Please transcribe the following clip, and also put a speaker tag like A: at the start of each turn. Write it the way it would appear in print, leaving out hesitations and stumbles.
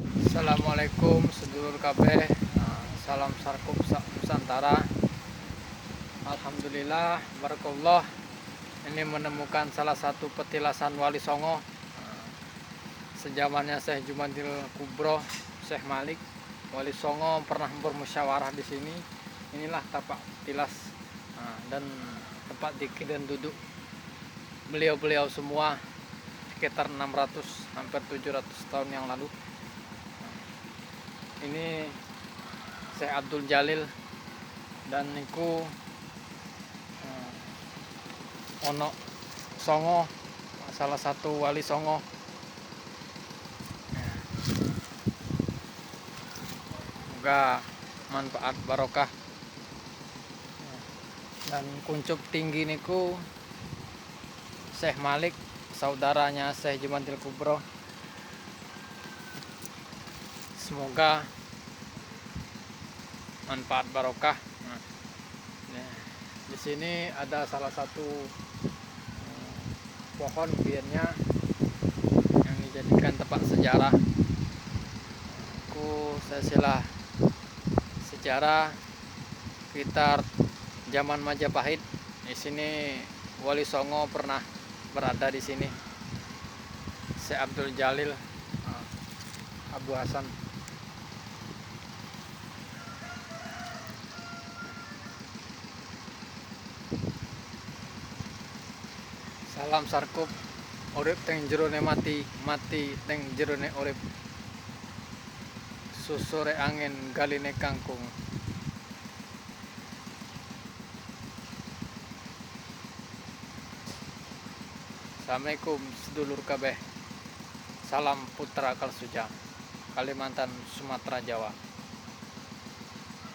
A: Assalamualaikum sedulur kabeh. Salam sarkup Nusantara. Alhamdulillah, barakallah. Ini menemukan salah satu petilasan Wali Songo. Sejamannya Syekh Jumadil Kubro, Syekh Malik, Wali Songo pernah bermusyawarah di sini. Inilah tapak tilas dan tempat dikir dan duduk beliau-beliau semua sekitar 600 hampir 700 tahun yang lalu. Ini Syekh Abdul Jalil dan niku ono Songo, salah satu wali Songo. Semoga manfaat barokah. Dan kuncup tinggi niku Syekh Malik, saudaranya Syekh Jumadil Kubro. Semoga manfaat barokah. Di sini ada salah satu pohon biarnya yang dijadikan tempat sejarah. Saya sila sejarah sekitar zaman Majapahit. Di sini Wali Songo pernah berada di sini. Syekh Abdul Jalil, Abu Hasan. Salam sarkup, urip teng jerone mati, mati teng jerone urip. Susure angin galine kangkung. Assalamualaikum sedulur kabeh. Salam Putra Kalsujam, Kalimantan, Sumatera, Jawa.